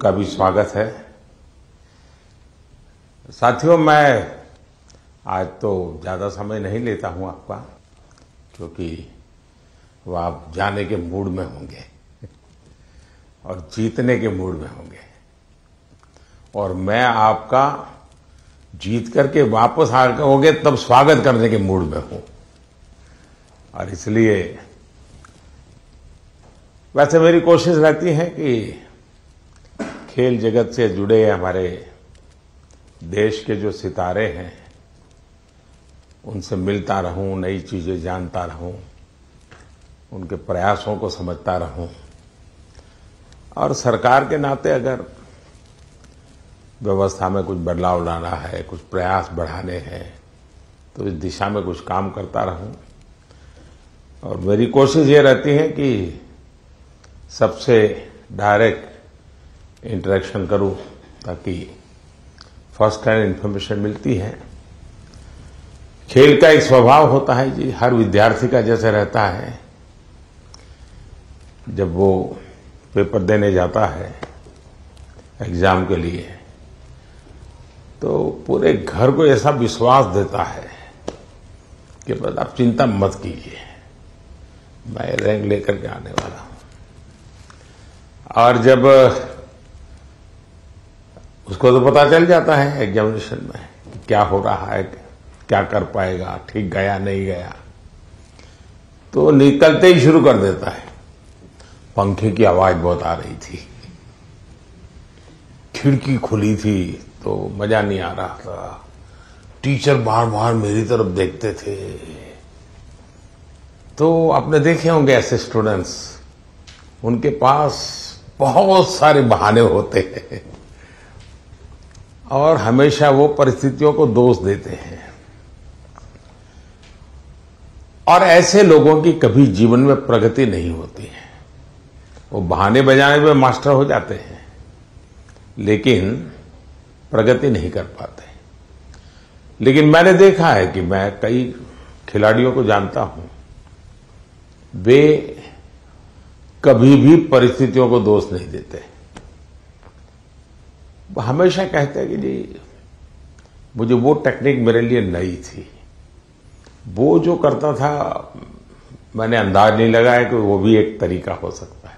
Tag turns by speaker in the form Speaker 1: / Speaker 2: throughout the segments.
Speaker 1: उनका भी स्वागत है। साथियों, मैं आज तो ज़्यादा समय नहीं लेता हूं आपका, क्योंकि वो आप जाने के मूड में होंगे और जीतने के मूड में होंगे, और मैं आपका जीत करके वापस आओगे तब स्वागत करने के मूड में हूं। और इसलिए वैसे मेरी कोशिश रहती है कि खेल जगत से जुड़े हमारे देश के जो सितारे हैं उनसे मिलता रहूं, नई चीजें जानता रहूं, उनके प्रयासों को समझता रहूं, और सरकार के नाते अगर व्यवस्था में कुछ बदलाव लाना है, कुछ प्रयास बढ़ाने हैं, तो इस दिशा में कुछ काम करता रहूं। और मेरी कोशिश ये रहती है कि सबसे डायरेक्ट इंटरेक्शन करूं, ताकि फर्स्ट हैंड इन्फॉर्मेशन मिलती है। खेल का एक स्वभाव होता है जी, हर विद्यार्थी का जैसे रहता है, जब वो पेपर देने जाता है एग्जाम के लिए, तो पूरे घर को ऐसा विश्वास देता है कि बस आप चिंता मत कीजिए, मैं रैंक लेकर के आने वाला हूं। और जब उसको तो पता चल जाता है एग्जामिनेशन में क्या हो रहा है, क्या कर पाएगा, ठीक गया नहीं गया, तो निकलते ही शुरू कर देता है। पंखे की आवाज बहुत आ रही थी, खिड़की खुली थी तो मजा नहीं आ रहा था, टीचर बार बार मेरी तरफ देखते थे। तो आपने देखे होंगे ऐसे स्टूडेंट्स, उनके पास बहुत सारे बहाने होते हैं और हमेशा वो परिस्थितियों को दोष देते हैं, और ऐसे लोगों की कभी जीवन में प्रगति नहीं होती है। वो बहाने बजाने में मास्टर हो जाते हैं, लेकिन प्रगति नहीं कर पाते। लेकिन मैंने देखा है कि मैं कई खिलाड़ियों को जानता हूं, वे कभी भी परिस्थितियों को दोष नहीं देते। वो हमेशा कहते हैं कि जी मुझे वो टेक्निक मेरे लिए नई थी, वो जो करता था मैंने अंदाज नहीं लगाया कि वो भी एक तरीका हो सकता है।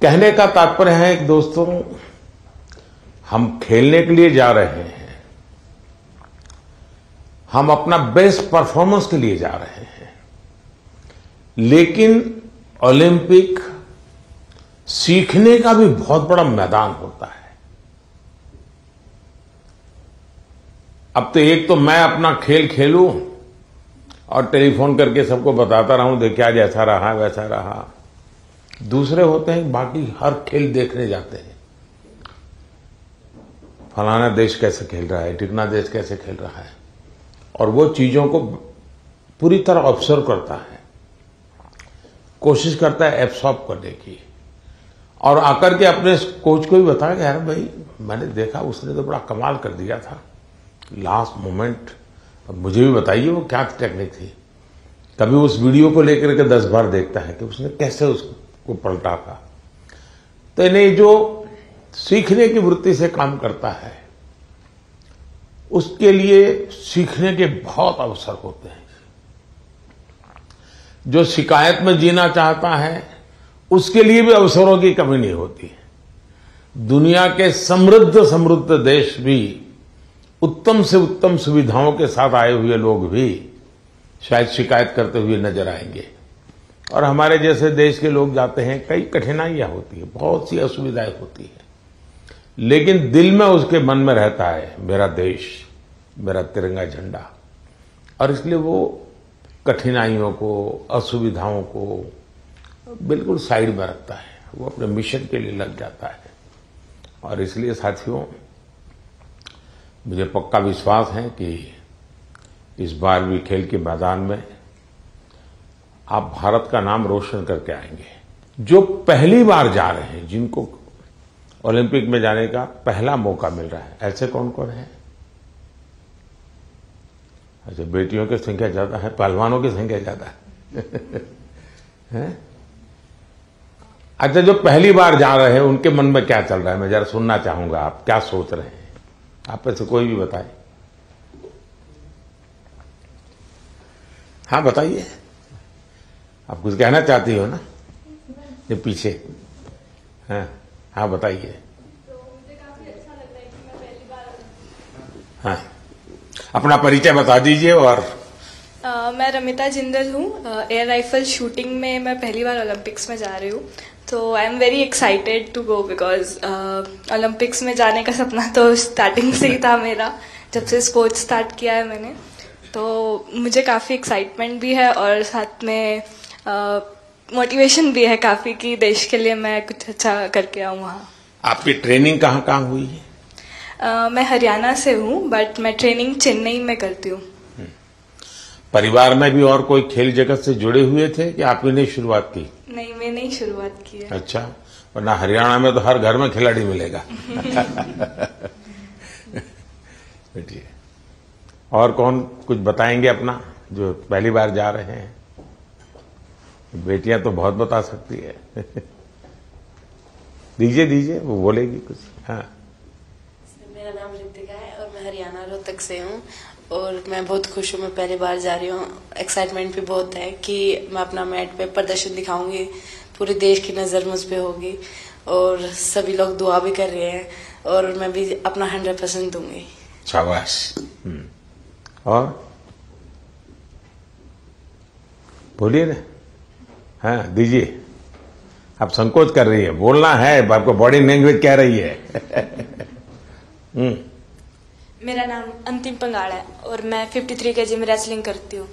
Speaker 1: कहने का तात्पर्य है कि दोस्तों, हम खेलने के लिए जा रहे हैं, हम अपना बेस्ट परफॉर्मेंस के लिए जा रहे हैं, लेकिन ओलंपिक सीखने का भी बहुत बड़ा मैदान होता है। अब तो एक तो मैं अपना खेल खेलूं और टेलीफोन करके सबको बताता रहूं, देखिए आज ऐसा रहा वैसा रहा। दूसरे होते हैं बाकी हर खेल देखने जाते हैं, फलाना देश कैसे खेल रहा है, ढिकना देश कैसे खेल रहा है, और वो चीजों को पूरी तरह ऑब्जर्व करता है, कोशिश करता है एब्सॉर्ब करने की, और आकर के अपने कोच को भी बताया कि यार भाई मैंने देखा उसने तो बड़ा कमाल कर दिया था लास्ट मोमेंट, अब मुझे भी बताइए वो क्या टेक्निक थी। कभी उस वीडियो को लेकर के 10 बार देखता है कि उसने कैसे उसको पलटा था। तो इन्हें जो सीखने की वृत्ति से काम करता है, उसके लिए सीखने के बहुत अवसर होते हैं। जो शिकायत में जीना चाहता है उसके लिए भी अवसरों की कमी नहीं होती है। दुनिया के समृद्ध समृद्ध देश भी, उत्तम से उत्तम सुविधाओं के साथ आए हुए लोग भी शायद शिकायत करते हुए नजर आएंगे, और हमारे जैसे देश के लोग जाते हैं, कई कठिनाइयां होती है, बहुत सी असुविधाएं होती है, लेकिन दिल में उसके मन में रहता है मेरा देश, मेरा तिरंगा झंडा, और इसलिए वो कठिनाइयों को, असुविधाओं को बिल्कुल साइड में रखता है, वो अपने मिशन के लिए लग जाता है। और इसलिए साथियों, मुझे पक्का विश्वास है कि इस बार भी खेल के मैदान में आप भारत का नाम रोशन करके आएंगे। जो पहली बार जा रहे हैं, जिनको ओलंपिक में जाने का पहला मौका मिल रहा है, ऐसे कौन कौन है? अच्छा, बेटियों की संख्या ज्यादा है, पहलवानों की संख्या ज्यादा है, अच्छा, जो पहली बार जा रहे हैं उनके मन में क्या चल रहा है, मैं जरा सुनना चाहूंगा, आप क्या सोच रहे हैं? आप में से कोई भी बताए। हाँ बताइए, आप कुछ कहना चाहती हो ना, ये पीछे। हाँ हाँ बताइए।
Speaker 2: तो मुझे काफी अच्छा लग रहा है कि मैं पहली बार।
Speaker 1: हाँ, अपना परिचय बता दीजिए। और
Speaker 2: मैं रमिता जिंदल हूँ। एयर राइफल शूटिंग में मैं पहली बार ओलंपिक्स में जा रही हूँ, तो I am very excited to go because Olympics में जाने का सपना तो स्टार्टिंग से ही था मेरा, जब से स्पोर्ट्स स्टार्ट किया है मैंने। तो मुझे काफ़ी एक्साइटमेंट भी है और साथ में मोटिवेशन भी है काफ़ी कि देश के लिए मैं कुछ अच्छा करके आऊँ वहाँ।
Speaker 1: आपकी ट्रेनिंग कहाँ कहाँ हुई है?
Speaker 2: मैं हरियाणा से हूँ, बट मैं ट्रेनिंग चेन्नई में करती हूँ।
Speaker 1: परिवार में भी और कोई खेल जगत से जुड़े हुए थे कि आप ही ने शुरुआत की?
Speaker 2: नहीं, मैंने ही शुरुआत की है।
Speaker 1: अच्छा, वरना हरियाणा में तो हर घर में खिलाड़ी मिलेगा। बैठिए। और कौन कुछ बताएंगे अपना, जो पहली बार जा रहे हैं? बेटियां तो बहुत बता सकती है। दीजिए, वो बोलेगी कुछ। हाँ।
Speaker 3: मेरा नाम ऋतिका है और मैं हरियाणा रोहतक से हूँ और मैं बहुत खुश हूँ, मैं पहली बार जा रही हूँ। एक्साइटमेंट भी बहुत है कि मैं अपना मैट पे प्रदर्शन दिखाऊंगी, पूरे देश की नज़र मुझ पे होगी और सभी लोग दुआ भी कर रहे हैं और मैं भी अपना 100% दूंगी।
Speaker 1: शाबाश। और बोलिए ना। हाँ दीजिए। आप संकोच कर रही है, बोलना है, आपको बॉडी लैंग्वेज कह रही है।
Speaker 4: मेरा नाम अंतिम पंगाड़ है और मैं 53 kg में रेसलिंग करती हूँ।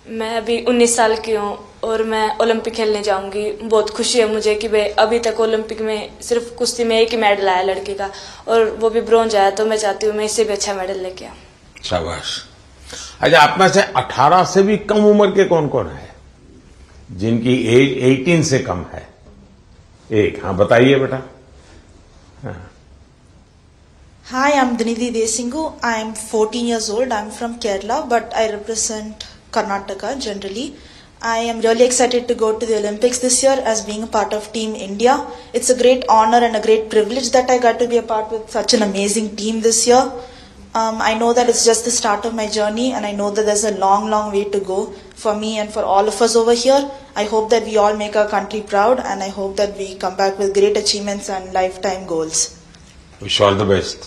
Speaker 4: मैं अभी 19 साल की हूँ और मैं ओलंपिक खेलने जाऊंगी। बहुत खुशी है मुझे कि भाई अभी तक ओलंपिक में सिर्फ कुश्ती में एक ही मेडल आया लड़के का और वो भी ब्रॉन्ज आया, तो मैं चाहती हूँ मैं इससे भी अच्छा मेडल लेके आऊँ।
Speaker 1: शाबाश। अच्छा, आप में से 18 से भी कम उम्र के कौन कौन है जिनकी एज 18 से कम है? एक। हाँ बताइए बेटा। हाँ।
Speaker 5: Hi, I'm Dinidhi Desingu. I'm 14 years old. I'm from Kerala, but I represent Karnataka generally. I am really excited to go to the Olympics this year as being a part of Team India. It's a great honor and a great privilege that I got to be a part with such an amazing team this year. I know that it's just the start of my journey and I know that there's a long, long way to go for me and for all of us over here. I hope that we all make our country proud and I hope that we come back with great achievements and lifetime goals.
Speaker 1: Wish all the best.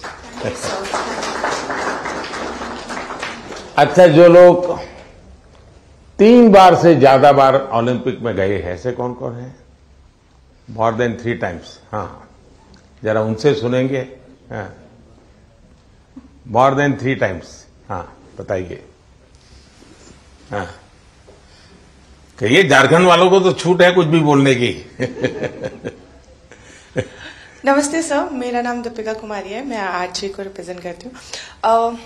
Speaker 1: अच्छा, जो लोग 3 बार से ज्यादा बार Olympic में गए हैं, ऐसे कौन कौन है? More than 3 times. हाँ, जरा उनसे सुनेंगे। हाँ, मोर देन 3 टाइम्स। हाँ बताइए। हाँ कहिए, झारखंड वालों को तो छूट है कुछ भी बोलने की।
Speaker 6: नमस्ते सर, मेरा नाम दीपिका कुमारी है, मैं आर्चरी को रिप्रेजेंट करती हूँ।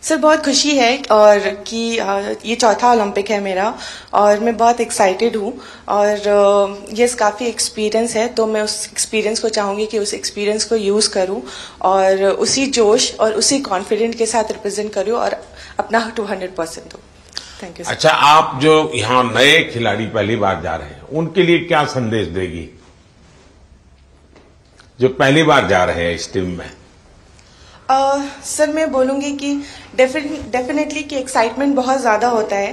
Speaker 6: सर बहुत खुशी है और कि ये चौथा ओलंपिक है मेरा और मैं बहुत एक्साइटेड हूँ और ये काफ़ी एक्सपीरियंस है, तो मैं उस एक्सपीरियंस को चाहूँगी कि उस एक्सपीरियंस को यूज़ करूँ और उसी जोश और उसी कॉन्फिडेंट के साथ रिप्रेजेंट करूँ और अपना 200% दूँ। Thank you.
Speaker 1: अच्छा, आप जो यहाँ नए खिलाड़ी पहली बार जा रहे हैं उनके लिए क्या संदेश देगी, जो पहली बार जा रहे हैं इस टीम में?
Speaker 6: सर मैं बोलूँगी कि डेफिनेटली कि एक्साइटमेंट बहुत ज़्यादा होता है,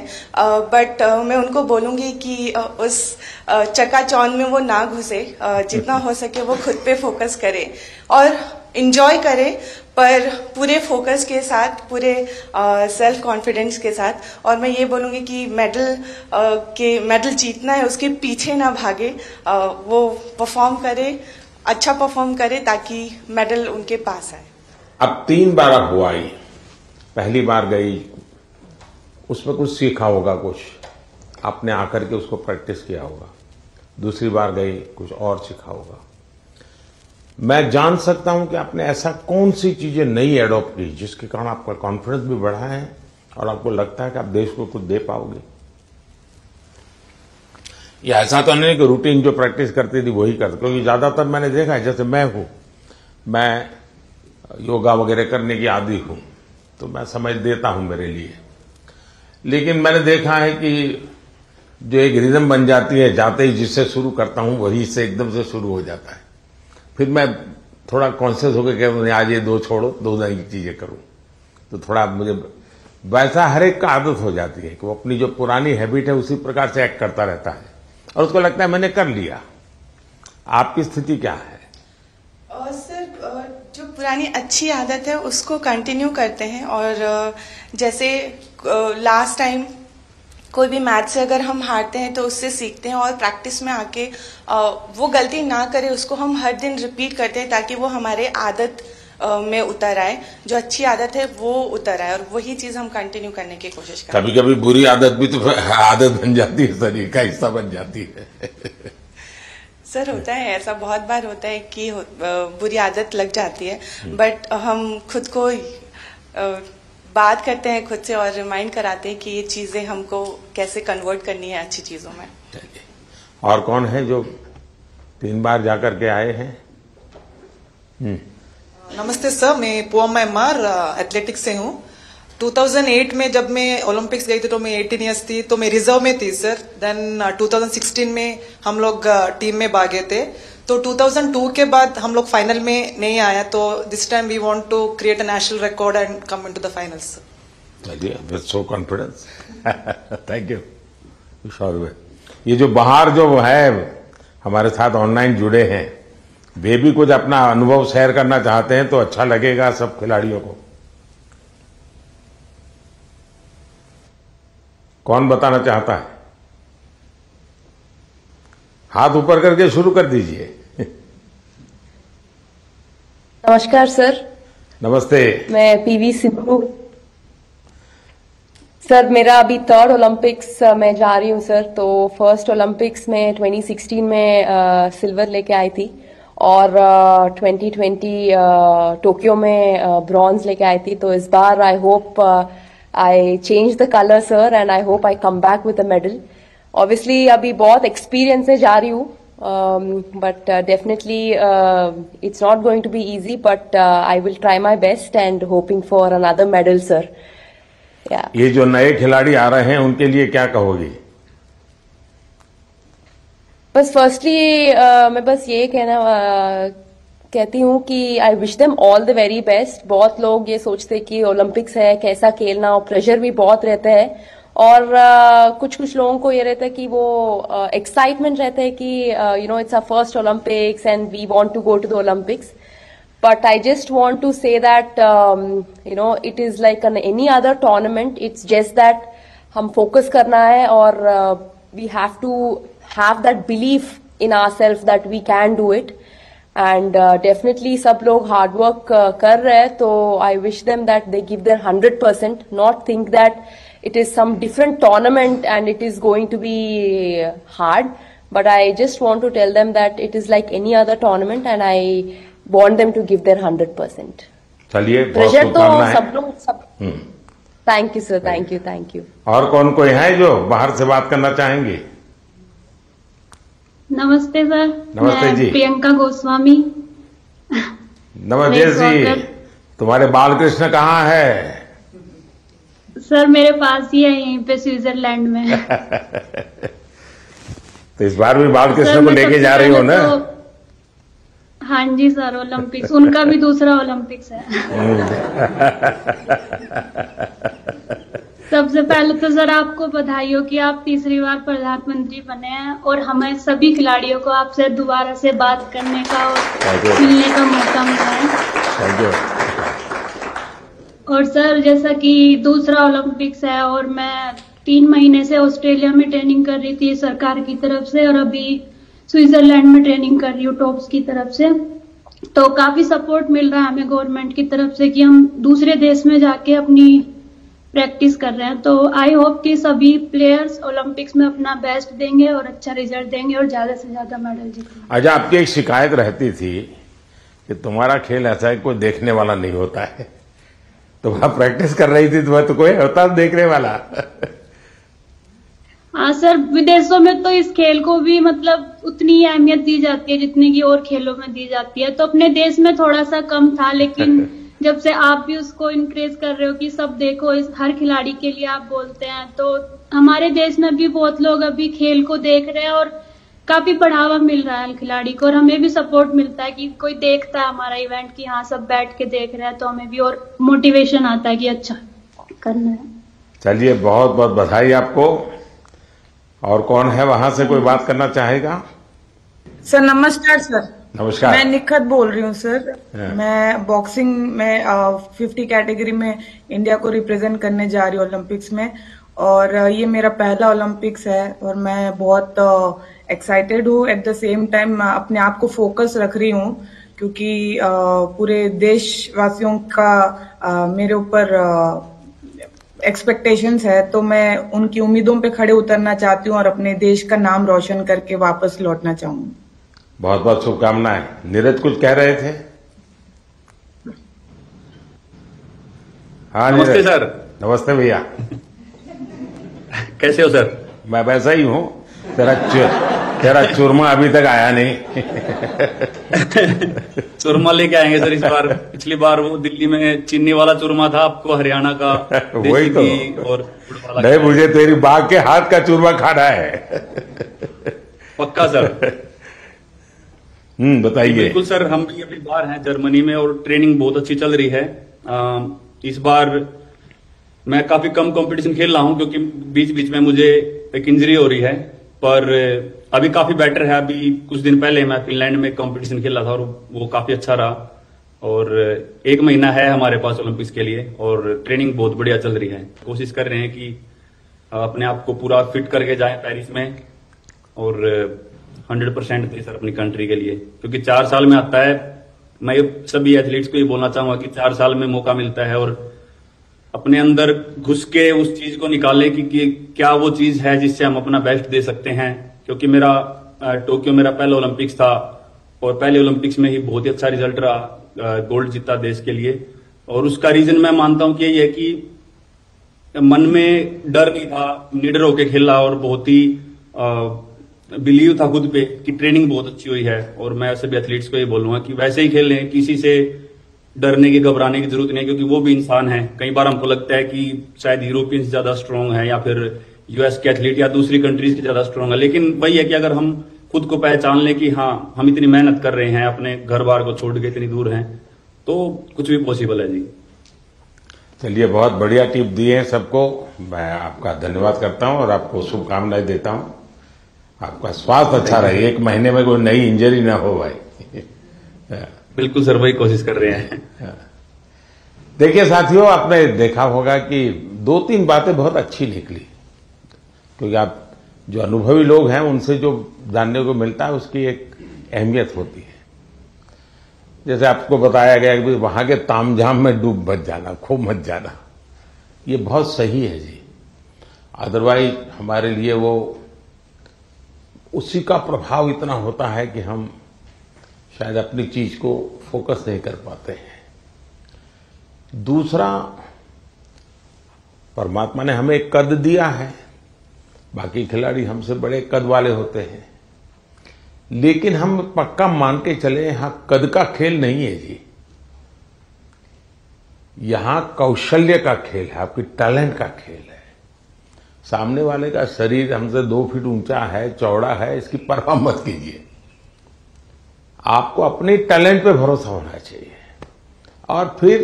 Speaker 6: बट मैं उनको बोलूँगी कि उस चकाचौंध में वो ना घुसे, जितना हो सके वो खुद पे फोकस करे और इंजॉय करे, पर पूरे फोकस के साथ, पूरे सेल्फ कॉन्फिडेंस के साथ। और मैं ये बोलूँगी कि मेडल जीतना है, उसके पीछे ना भागे, वो परफॉर्म करे, अच्छा परफॉर्म करे ताकि मेडल उनके पास आए।
Speaker 1: अब 3 बार आप हुआ ही, पहली बार गई, उसमें कुछ सीखा होगा, कुछ आपने आकर के उसको प्रैक्टिस किया होगा। दूसरी बार गई, कुछ और सीखा होगा। मैं जान सकता हूं कि आपने ऐसा कौन सी चीजें नई एडॉप्ट की जिसके कारण आपका कॉन्फिडेंस भी बढ़ा है और आपको लगता है कि आप देश को कुछ दे पाओगे? ये ऐसा तो नहीं कि रूटीन जो प्रैक्टिस करती थी वही करते, क्योंकि ज्यादातर मैंने देखा है, जैसे मैं हूं, मैं योगा वगैरह करने की आदी हूं, तो मैं समय देता हूं मेरे लिए, लेकिन मैंने देखा है कि जो एक रिदम बन जाती है, जाते ही जिससे शुरू करता हूं वही से एकदम से शुरू हो जाता है। फिर मैं थोड़ा कॉन्शियस होकर कहता हूं आज ये दो छोड़ो, दो नई चीजें करूं, तो थोड़ा मुझे वैसा हर एक का आदत हो जाती है कि वो अपनी जो पुरानी हैबिट है उसी प्रकार से एक्ट करता रहता है और उसको लगता है मैंने कर लिया। आपकी स्थिति क्या है?
Speaker 6: सर, जो पुरानी अच्छी आदत है उसको कंटिन्यू करते हैं और जैसे लास्ट टाइम कोई भी मैच से अगर हम हारते हैं तो उससे सीखते हैं और प्रैक्टिस में आके वो गलती ना करें उसको हम हर दिन रिपीट करते हैं ताकि वो हमारे आदत में उतर आए, जो अच्छी आदत है वो उतर आए और वही चीज हम कंटिन्यू करने की कोशिश करते हैं।
Speaker 1: कभी कभी बुरी आदत भी तो आदत बन जाती है, शरीर का हिस्सा बन जाती है।
Speaker 6: सर होता है ऐसा, बहुत बार होता है कि बुरी आदत लग जाती है, बट हम खुद को बात करते हैं खुद से और रिमाइंड कराते हैं कि ये चीजें हमको कैसे कन्वर्ट करनी है अच्छी चीजों में।
Speaker 1: और कौन है जो 3 बार जाकर के आए हैं?
Speaker 7: नमस्ते सर, मैं पूवम एमआर एथलेटिक्स से हूँ। 2008 में जब मैं ओलंपिक्स गई थी तो मैं 18 ईयर्स थी, तो मैं रिजर्व में थी सर। देन 2016 में हम लोग टीम में भागे थे, तो 2002 के बाद हम लोग फाइनल में नहीं आया, तो this time we want to create a national record and come into the finals.
Speaker 1: चलिए, with so confidence, thank you. ये जो बाहर जो है हमारे साथ ऑनलाइन जुड़े हैं, वे भी कुछ अपना अनुभव शेयर करना चाहते हैं तो अच्छा लगेगा सब खिलाड़ियों को। कौन बताना चाहता है? हाथ ऊपर करके शुरू कर दीजिए।
Speaker 8: नमस्कार सर।
Speaker 1: नमस्ते।
Speaker 8: मैं पीवी सिंधु। सर मेरा अभी 3rd ओलंपिक्स में जा रही हूँ सर। तो फर्स्ट ओलंपिक्स में 2016 में सिल्वर लेके आई थी और 2020 टोक्यो में ब्रॉन्ज लेके आई थी। तो इस बार I hope I change the colour sir and I hope I come back with a medal. Obviously अभी बहुत एक्सपीरियंस से जा रही हूँ, but definitely it's not going to be easy, but I will try my best and hoping for another medal sir.
Speaker 1: ये जो नए खिलाड़ी आ रहे हैं उनके लिए क्या कहोगी?
Speaker 8: बस फर्स्टली मैं बस ये कहती हूँ कि I wish them all the very best. बहुत लोग ये सोचते कि ओलंपिक्स है कैसा खेलना, और प्रेशर भी बहुत रहता है, और कुछ लोगों को ये रहता है कि वो एक्साइटमेंट रहता है कि you know it's our first Olympics and we want to go to the Olympics. But I just want to say that, you know, it is like any other tournament. It's just that हम focus करना है और we have to have that belief in ourselves that we can do it. And definitely सब लोग hard work कर रहे हैं, तो I wish them that they give their 100%, not think that it is some different tournament and it is going to be hard. But I just want to tell them that it is like any other tournament and I want them to give their 100%.
Speaker 1: चलिए,
Speaker 8: pressure तो सब लोग सब। Thank you sir, thank you. और
Speaker 1: कौन कोई है जो बाहर से बात करना चाहेंगे?
Speaker 9: नमस्ते सर।
Speaker 1: नमस्ते जी।
Speaker 9: प्रियंका गोस्वामी।
Speaker 1: नमस्ते जी। तुम्हारे बालकृष्ण कहाँ है?
Speaker 9: सर मेरे पास ही है, यहीं पे स्विट्जरलैंड में।
Speaker 1: तो इस बार भी बालकृष्ण को लेके जा रही हो ना?
Speaker 9: हाँ जी सर, ओलंपिक्स उनका भी दूसरा ओलंपिक्स है। सबसे पहले तो सर आपको बधाई हो कि आप तीसरी बार प्रधानमंत्री बने हैं और हमें सभी खिलाड़ियों को आपसे दोबारा से बात करने का और मिलने का मौका मिला है। और सर जैसा कि दूसरा ओलंपिक्स है और मैं 3 महीने से ऑस्ट्रेलिया में ट्रेनिंग कर रही थी सरकार की तरफ से, और अभी स्विट्जरलैंड में ट्रेनिंग कर रही हूँ टॉप्स की तरफ से। तो काफी सपोर्ट मिल रहा है हमें गवर्नमेंट की तरफ से कि हम दूसरे देश में जाके अपनी प्रैक्टिस कर रहे हैं। तो आई होप कि सभी प्लेयर्स ओलंपिक्स में अपना बेस्ट देंगे और अच्छा रिजल्ट देंगे और ज्यादा से ज्यादा मेडल जीतेंगे।
Speaker 1: अच्छा, आपकी एक शिकायत रहती थी कि तुम्हारा खेल ऐसा है कोई देखने वाला नहीं होता है। तुम प्रैक्टिस कर रही थी तो कोई होता देखने वाला?
Speaker 9: हाँ सर, विदेशों में तो इस खेल को भी मतलब उतनी ही अहमियत दी जाती है जितनी की और खेलों में दी जाती है। तो अपने देश में थोड़ा सा कम था, लेकिन जब से आप भी उसको इनक्रेज कर रहे हो कि सब देखो, इस हर खिलाड़ी के लिए आप बोलते हैं, तो हमारे देश में भी बहुत लोग अभी खेल को देख रहे हैं और काफी बढ़ावा मिल रहा है खिलाड़ी को, और हमें भी सपोर्ट मिलता है कि कोई देखता है हमारा इवेंट कि हाँ सब बैठ के देख रहे हैं, तो हमें भी और मोटिवेशन आता है कि अच्छा करना है।
Speaker 1: चलिए, बहुत बहुत बधाई आपको। और कौन है वहां से कोई बात करना चाहेगा?
Speaker 10: सर नमस्कार सर।
Speaker 1: नमस्कार।
Speaker 10: मैं निखत बोल रही हूँ सर। मैं बॉक्सिंग में 50 कैटेगरी में इंडिया को रिप्रेजेंट करने जा रही हूँ ओलंपिक्स में, और ये मेरा पहला ओलंपिक्स है और मैं बहुत एक्साइटेड हूँ। एट द सेम टाइम अपने आप को फोकस रख रही हूँ क्योंकि पूरे देशवासियों का मेरे ऊपर एक्सपेक्टेशंस है, तो मैं उनकी उम्मीदों पे खड़े उतरना चाहती हूँ और अपने देश का नाम रोशन करके वापस लौटना चाहूंगी।
Speaker 1: बहुत बहुत शुभकामनाएं। नीरज कुछ कह रहे थे? हाँ
Speaker 11: नमस्ते सर।
Speaker 1: नमस्ते भैया।
Speaker 11: कैसे हो सर?
Speaker 1: मैं वैसा ही हूँ। तेरा चूरमा अभी तक आया नहीं।
Speaker 11: चूरमा लेके आएंगे सर इस बार। पिछली बार वो दिल्ली में चीनी वाला चूरमा था, आपको हरियाणा का
Speaker 1: वही तो।
Speaker 11: और
Speaker 1: नहीं, मुझे तेरी बाघ के हाथ का चूरमा खाना है।
Speaker 11: पक्का सर।
Speaker 1: बताइए।
Speaker 11: बिल्कुल सर, हम भी अभी बाहर हैं जर्मनी में और ट्रेनिंग बहुत अच्छी चल रही है। इस बार मैं काफी कम कंपटीशन खेल रहा हूं क्योंकि बीच बीच में मुझे एक इंजरी हो रही है, पर अभी काफी बेटर है। अभी कुछ दिन पहले मैं फिनलैंड में कंपटीशन खेल रहा था और वो काफी अच्छा रहा, और 1 महीना है हमारे पास ओलंपिक्स के लिए और ट्रेनिंग बहुत बढ़िया चल रही है। कोशिश कर रहे हैं कि अपने आप को पूरा फिट करके जाएं पेरिस में और 100% दे सर अपनी कंट्री के लिए, क्योंकि 4 साल में आता है। मैं सभी एथलीट्स को ये बोलना चाहूंगा कि 4 साल में मौका मिलता है और अपने अंदर घुस के उस चीज को निकाले कि क्या वो चीज है जिससे हम अपना बेस्ट दे सकते हैं। क्योंकि मेरा टोक्यो मेरा पहला ओलंपिक्स था और पहले ओलंपिक्स में ही बहुत ही अच्छा रिजल्ट रहा, गोल्ड जीता देश के लिए। और उसका रीजन मैं मानता हूं कि ये है कि मन में डर नहीं था, निडर होके खेला और बहुत ही बिलीव था खुद पे कि ट्रेनिंग बहुत अच्छी हुई है। और मैं सभी एथलीट्स को ये बोलूंगा कि वैसे ही खेलें, किसी से डरने की घबराने की जरूरत नहीं, क्योंकि वो भी इंसान है। कई बार हमको लगता है कि शायद यूरोपियंस ज्यादा स्ट्रांग है या फिर यूएस के एथलीट या दूसरी कंट्रीज के ज्यादा स्ट्रांग है, लेकिन वही है कि अगर हम खुद को पहचान लें कि हाँ हम इतनी मेहनत कर रहे हैं, अपने घर बार को छोड़ के इतनी दूर हैं, तो कुछ भी पॉसिबल है जी।
Speaker 1: चलिए, बहुत बढ़िया टिप दिए हैं सबको। मैं आपका धन्यवाद करता हूं और आपको शुभकामनाएं देता हूं। आपका स्वास्थ्य अच्छा रहे, 1 महीने में कोई नई इंजरी ना हो भाई।
Speaker 11: बिल्कुल सर, वही कोशिश कर रहे हैं।
Speaker 1: देखिए साथियों, आपने देखा होगा कि 2-3 बातें बहुत अच्छी निकली, क्योंकि आप जो अनुभवी लोग हैं उनसे जो जानने को मिलता है उसकी एक अहमियत होती है। जैसे आपको बताया गया कि वहां के तामझाम में डूब मत जाना, खूब मत जाना, ये बहुत सही है जी। अदरवाइज हमारे लिए वो उसी का प्रभाव इतना होता है कि हम शायद अपनी चीज को फोकस नहीं कर पाते हैं। दूसरा, परमात्मा ने हमें एक कद दिया है, बाकी खिलाड़ी हमसे बड़े कद वाले होते हैं, लेकिन हम पक्का मान के चले यहां कद का खेल नहीं है जी। यहां कौशल्य का खेल है, आपकी टैलेंट का खेल है। सामने वाले का शरीर हमसे 2 फीट ऊंचा है, चौड़ा है, इसकी परवाह मत कीजिए। आपको अपने टैलेंट पे भरोसा होना चाहिए, और फिर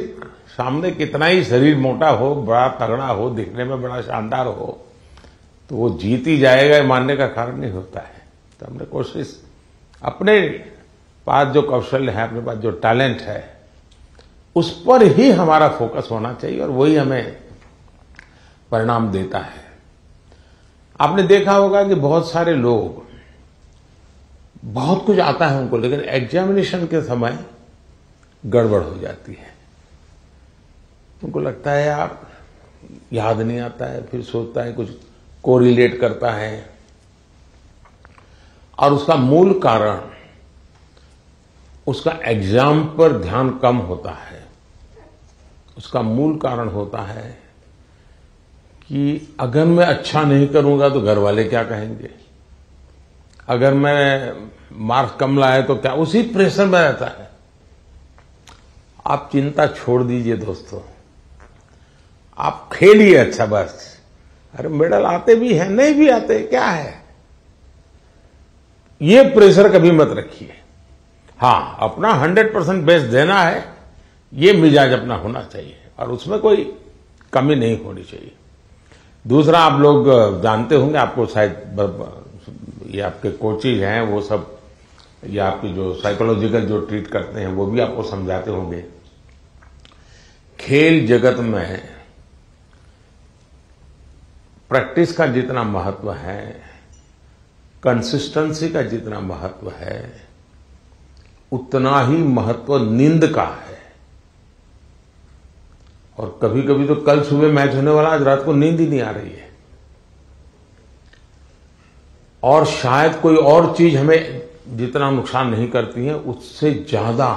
Speaker 1: सामने कितना ही शरीर मोटा हो, बड़ा तगड़ा हो, दिखने में बड़ा शानदार हो, तो वो जीत ही जाएगा मानने का कारण नहीं होता है। तो हमने कोशिश, अपने पास जो कौशल्य है, अपने पास जो टैलेंट है, उस पर ही हमारा फोकस होना चाहिए और वही हमें परिणाम देता है। आपने देखा होगा कि बहुत सारे लोग, बहुत कुछ आता है उनको, लेकिन एग्जामिनेशन के समय गड़बड़ हो जाती है। उनको लगता है यार याद नहीं आता है, फिर सोचता है कुछ कोरिलेट करता है, और उसका मूल कारण उसका एग्जाम पर ध्यान कम होता है। उसका मूल कारण होता है कि अगर मैं अच्छा नहीं करूंगा तो घर वाले क्या कहेंगे, अगर मैं मार्क्स कम लाए तो क्या, उसी प्रेशर में रहता है। आप चिंता छोड़ दीजिए दोस्तों, आप खेलिए अच्छा, बस अरे मेडल आते भी हैं, नहीं भी आते, क्या है? ये प्रेशर कभी मत रखिए। हाँ, अपना 100% बेस्ट देना है, ये मिजाज अपना होना चाहिए और उसमें कोई कमी नहीं होनी चाहिए। दूसरा, आप लोग जानते होंगे, आपको शायद ये आपके कोचेज हैं वो सब, या आपकी जो साइकोलॉजिकल जो ट्रीट करते हैं वो भी आपको समझाते होंगे, खेल जगत में प्रैक्टिस का जितना महत्व है, कंसिस्टेंसी का जितना महत्व है, उतना ही महत्व नींद का है। और कभी कभी तो कल सुबह मैच होने वाला, आज रात को नींद ही नहीं आ रही है। और शायद कोई और चीज हमें जितना नुकसान नहीं करती है, उससे ज्यादा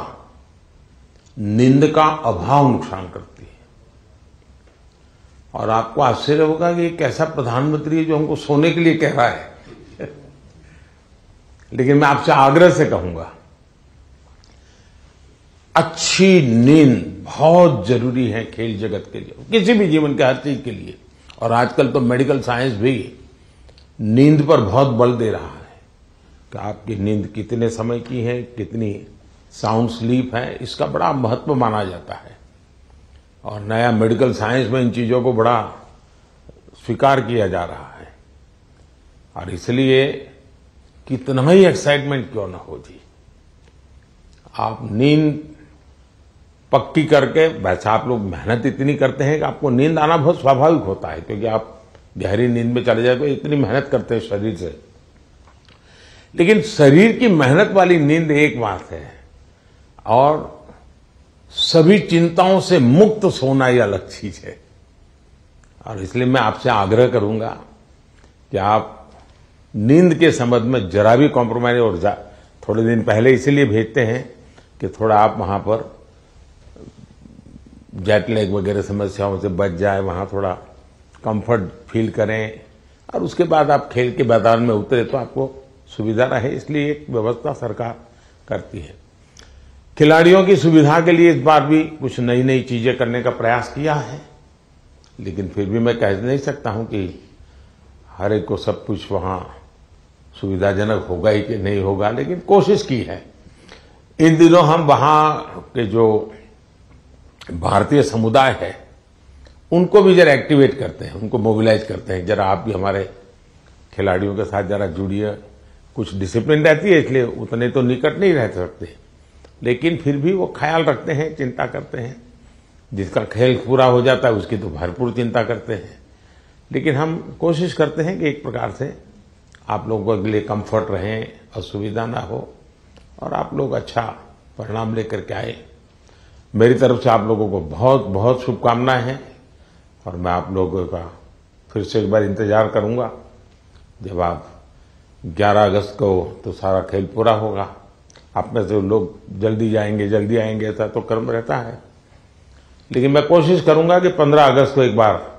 Speaker 1: नींद का अभाव नुकसान करती है। और आपको आश्चर्य होगा कि एक ऐसा प्रधानमंत्री है जो हमको सोने के लिए कह रहा है लेकिन मैं आपसे आग्रह से कहूंगा, अच्छी नींद बहुत जरूरी है खेल जगत के लिए, किसी भी जीवन के हर चीज के लिए। और आजकल तो मेडिकल साइंस भी नींद पर बहुत बल दे रहा है कि आपकी नींद कितने समय की है, कितनी साउंड स्लीप है, इसका बड़ा महत्व माना जाता है। और नया मेडिकल साइंस में इन चीजों को बड़ा स्वीकार किया जा रहा है। और इसलिए कितना ही एक्साइटमेंट क्यों ना हो जी, आप नींद पक्की करके, वैसे आप लोग मेहनत इतनी करते हैं कि आपको नींद आना बहुत स्वाभाविक होता है, क्योंकि आप गहरी नींद में चले जाए तो इतनी मेहनत करते हैं शरीर से। लेकिन शरीर की मेहनत वाली नींद एक बात है, और सभी चिंताओं से मुक्त सोना ये अलग चीज है। और इसलिए मैं आपसे आग्रह करूंगा कि आप नींद के संबंध में जरा भी कॉम्प्रोमाइज, और थोड़े दिन पहले इसीलिए भेजते हैं कि थोड़ा आप वहां पर जेट लैग वगैरह समस्याओं से बच जाए, वहां थोड़ा कंफर्ट फील करें, और उसके बाद आप खेल के मैदान में उतरे तो आपको सुविधा रहे। इसलिए एक व्यवस्था सरकार करती है। खिलाड़ियों की सुविधा के लिए इस बार भी कुछ नई नई चीजें करने का प्रयास किया है, लेकिन फिर भी मैं कह नहीं सकता हूं कि हर एक को सब कुछ वहां सुविधाजनक होगा ही कि नहीं होगा, लेकिन कोशिश की है। इन दिनों हम वहां के जो भारतीय समुदाय है उनको भी जरा एक्टिवेट करते हैं, उनको मोबिलाइज करते हैं, जरा आप भी हमारे खिलाड़ियों के साथ जरा जुड़िए। कुछ डिसिप्लिन रहती है, इसलिए उतने तो निकट नहीं रह सकते, लेकिन फिर भी वो ख्याल रखते हैं, चिंता करते हैं। जिसका खेल पूरा हो जाता है उसकी तो भरपूर चिंता करते हैं। लेकिन हम कोशिश करते हैं कि एक प्रकार से आप लोगों के लिए कंफर्ट रहें, असुविधा ना हो, और आप लोग अच्छा परिणाम लेकर के आए। मेरी तरफ से आप लोगों को बहुत बहुत शुभकामनाएं हैं, और मैं आप लोगों का फिर से एक बार इंतजार करूंगा जब आप 11 अगस्त को तो सारा खेल पूरा होगा। आप में से लोग जल्दी जाएंगे, जल्दी आएंगे, ऐसा तो क्रम रहता है, लेकिन मैं कोशिश करूंगा कि 15 अगस्त को एक बार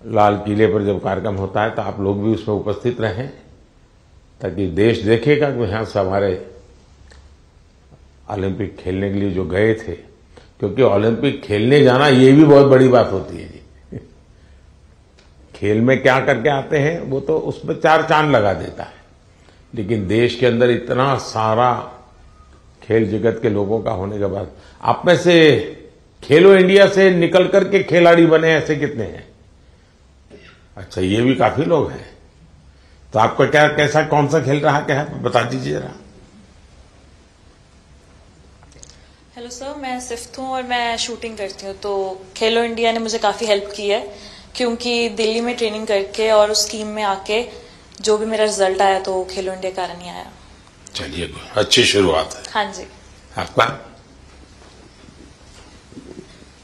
Speaker 1: लाल किले पर जब कार्यक्रम होता है तो आप लोग भी उसमें उपस्थित रहें, ताकि देश देखेगा कि यहां से हमारे ओलंपिक खेलने के लिए जो गए थे, क्योंकि ओलंपिक खेलने जाना ये भी बहुत बड़ी बात होती है जी। खेल में क्या करके आते हैं वो तो उसमें 4 चांद लगा देता है, लेकिन देश के अंदर इतना सारा खेल जगत के लोगों का होने के बाद आप में से खेलो इंडिया से निकल करके खिलाड़ी बने ऐसे कितने हैं? अच्छा, ये भी काफी लोग हैं। तो आपका क्या, कैसा, कौन सा खेल रहा क्या है, बता दीजिए जरा।
Speaker 4: हेलो सर, मैं सिफ्थ हूँ और मैं शूटिंग करती हूँ। तो खेलो इंडिया ने मुझे काफ़ी हेल्प की है, क्योंकि दिल्ली में ट्रेनिंग करके और उस टीम में आके जो भी मेरा रिजल्ट आया तो खेलो इंडिया कारण ही आया।
Speaker 1: चलिए, अच्छी शुरुआत है।
Speaker 4: हाँ जी।
Speaker 1: आपका?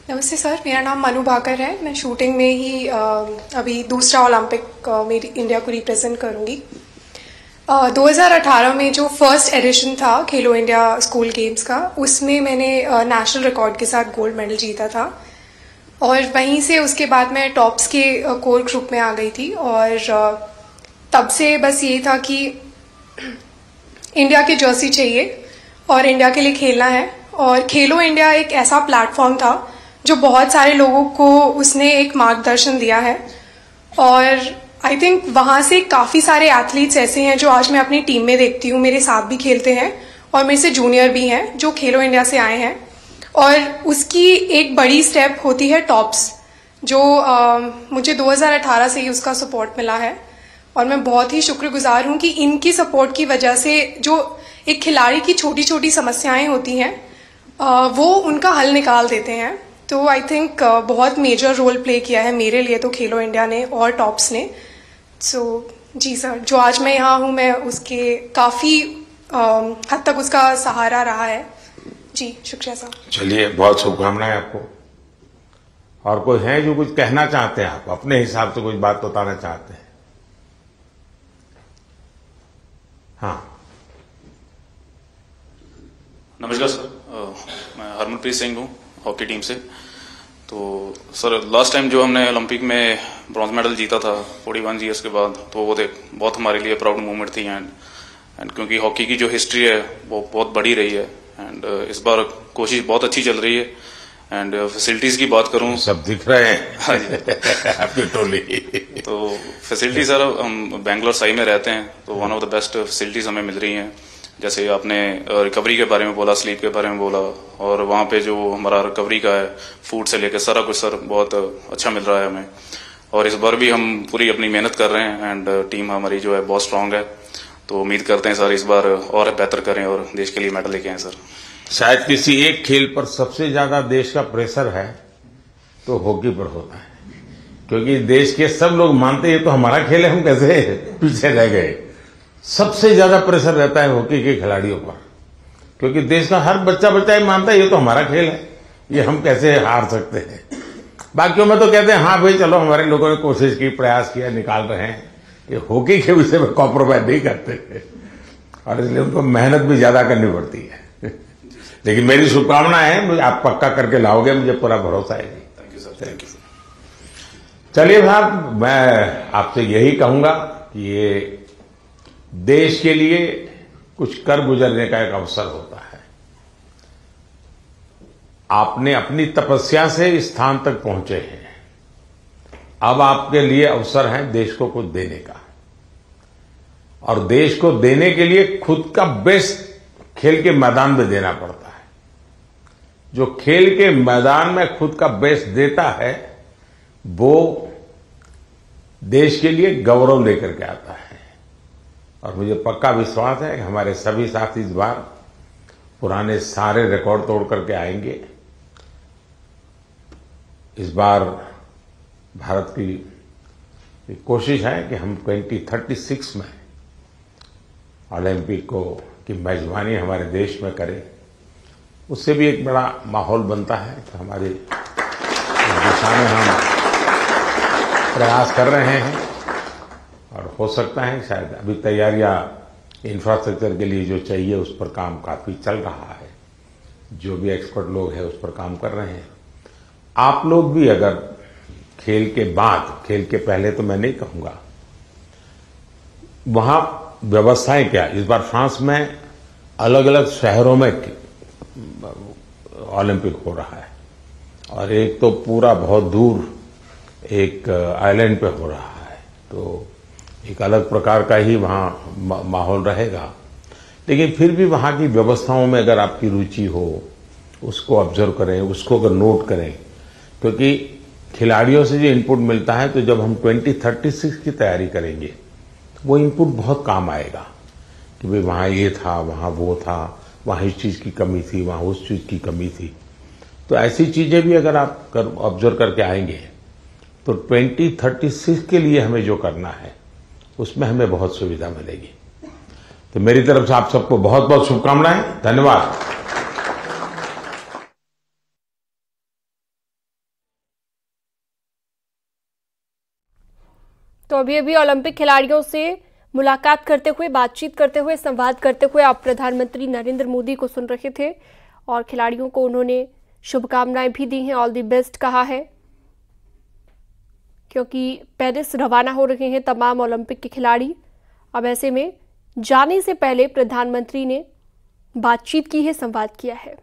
Speaker 12: नमस्ते सर, मेरा नाम मनु भाकर है। मैं शूटिंग में ही अभी दूसरा ओलंपिक मेरी इंडिया को रिप्रेजेंट करूंगी। 2018 में जो फर्स्ट एडिशन था खेलो इंडिया स्कूल गेम्स का, उसमें मैंने नेशनल रिकॉर्ड के साथ गोल्ड मेडल जीता था, और वहीं से उसके बाद मैं टॉप्स के कोर ग्रुप में आ गई थी। और तब से बस ये था कि इंडिया की जर्सी चाहिए और इंडिया के लिए खेलना है। और खेलो इंडिया एक ऐसा प्लेटफॉर्म था जो बहुत सारे लोगों को उसने एक मार्गदर्शन दिया है। और आई थिंक वहाँ से काफ़ी सारे एथलीट्स ऐसे हैं जो आज मैं अपनी टीम में देखती हूँ, मेरे साथ भी खेलते हैं और मेरे से जूनियर भी हैं जो खेलो इंडिया से आए हैं। और उसकी एक बड़ी स्टेप होती है टॉप्स, जो मुझे 2018 से ही उसका सपोर्ट मिला है और मैं बहुत ही शुक्रगुजार हूँ कि इनकी सपोर्ट की वजह से जो एक खिलाड़ी की छोटी छोटी समस्याएं होती हैं वो उनका हल निकाल देते हैं। तो आई थिंक बहुत मेजर रोल प्ले किया है मेरे लिए तो खेलो इंडिया ने और टॉप्स ने। सो जी सर, जो आज मैं यहाँ हूँ मैं उसके काफ़ी हद तक उसका सहारा रहा है। जी शुक्रिया सर।
Speaker 1: चलिए, बहुत शुभकामनाएं आपको। और कोई है जो कुछ कहना चाहते हैं, आप अपने हिसाब से कुछ बात बताना चाहते हैं? हाँ,
Speaker 13: नमस्कार सर, मैं हरमनप्रीत सिंह हूँ हॉकी टीम से। तो सर, लास्ट टाइम जो हमने ओलंपिक में ब्रॉन्ज मेडल जीता था 41 ईयर्स के बाद, तो वो बहुत हमारे लिए प्राउड मोमेंट थी। एंड क्योंकि हॉकी की जो हिस्ट्री है वो बहुत बड़ी रही है एंड इस बार कोशिश बहुत अच्छी चल रही है। एंड फैसिलिटीज की बात करूं,
Speaker 1: सब दिख रहे हैं। हाँ जी आपकी टोली। तो
Speaker 13: फैसिलिटी सर, हम बेंगलोर साई में रहते हैं तो one of the best facilities हमें मिल रही हैं। जैसे आपने रिकवरी के बारे में बोला, स्लीप के बारे में बोला, और वहाँ पे जो हमारा रिकवरी का है, फूड से लेकर सारा कुछ सर बहुत अच्छा मिल रहा है हमें। और इस बार भी हम पूरी अपनी मेहनत कर रहे हैं एंड टीम हमारी जो है बहुत स्ट्रांग है। तो उम्मीद करते हैं सर इस बार और बेहतर करें और देश के लिए मेडल लेके आए सर।
Speaker 1: शायद किसी एक खेल पर सबसे ज्यादा देश का प्रेशर है तो हॉकी पर होता है, क्योंकि देश के सब लोग मानते हैं तो हमारा खेल है, हम कैसे पीछे रह गए। सबसे ज्यादा प्रेशर रहता है हॉकी के खिलाड़ियों पर, क्योंकि देश का हर बच्चा ये मानता है ये तो हमारा खेल है, ये हम कैसे हार सकते हैं। बाकियों में तो कहते हैं हाँ भाई चलो हमारे लोगों ने कोशिश की, प्रयास किया, निकाल रहे हैं। ये हॉकी के विषय में कॉम्प्रोमाइज नहीं करते और इसलिए उनको मेहनत भी ज्यादा करनी पड़ती है। लेकिन मेरी शुभकामना है, आप पक्का करके लाओगे, मुझे पूरा भरोसा है।
Speaker 13: Thank you sir. Thank you.
Speaker 1: चलिए साहब, मैं आपसे यही कहूंगा कि ये देश के लिए कुछ कर गुजरने का एक अवसर होता है। आपने अपनी तपस्या से इस स्थान तक पहुंचे हैं, अब आपके लिए अवसर है देश को कुछ देने का। और देश को देने के लिए खुद का बेस्ट खेल के मैदान में देना पड़ता है। जो खेल के मैदान में खुद का बेस्ट देता है वो देश के लिए गौरव लेकर के आता है। और मुझे पक्का विश्वास है कि हमारे सभी साथी इस बार पुराने सारे रिकॉर्ड तोड़ करके आएंगे। इस बार भारत की कोशिश है कि हम 2036 में ओलंपिक की मेजबानी हमारे देश में करें। उससे भी एक बड़ा माहौल बनता है कि हमारे दिशा में हम प्रयास कर रहे हैं और हो सकता है शायद अभी तैयारियां इंफ्रास्ट्रक्चर के लिए जो चाहिए उस पर काम काफी चल रहा है। जो भी एक्सपर्ट लोग हैं उस पर काम कर रहे हैं। आप लोग भी अगर खेल के बाद, खेल के पहले तो मैं नहीं कहूंगा, वहां व्यवस्थाएं क्या, इस बार फ्रांस में अलग अलग शहरों में ओलंपिक हो रहा है और एक तो पूरा बहुत दूर एक आइलैंड पे हो रहा है, तो एक अलग प्रकार का ही वहां माहौल रहेगा। लेकिन फिर भी वहां की व्यवस्थाओं में अगर आपकी रुचि हो, उसको ऑब्जर्व करें, उसको अगर नोट करें, क्योंकि खिलाड़ियों से जो इनपुट मिलता है तो जब हम 2036 की तैयारी करेंगे वो इनपुट बहुत काम आएगा कि भाई वहां ये था, वहां वो था, वहां इस चीज की कमी थी, वहां उस चीज की कमी थी। तो ऐसी चीजें भी अगर आप ऑब्जर्व करके आएंगे तो 2036 के लिए हमें जो करना है उसमें हमें बहुत सुविधा मिलेगी। तो मेरी तरफ से आप सबको बहुत बहुत शुभकामनाएं। धन्यवाद।
Speaker 14: तो अभी ओलंपिक खिलाड़ियों से मुलाकात करते हुए, बातचीत करते हुए, संवाद करते हुए आप प्रधानमंत्री नरेंद्र मोदी को सुन रहे थे और खिलाड़ियों को उन्होंने शुभकामनाएं भी दी हैं, ऑल दी बेस्ट कहा है, क्योंकि पेरिस रवाना हो रहे हैं तमाम ओलंपिक के खिलाड़ी। अब ऐसे में जाने से पहले प्रधानमंत्री ने बातचीत की है, संवाद किया है।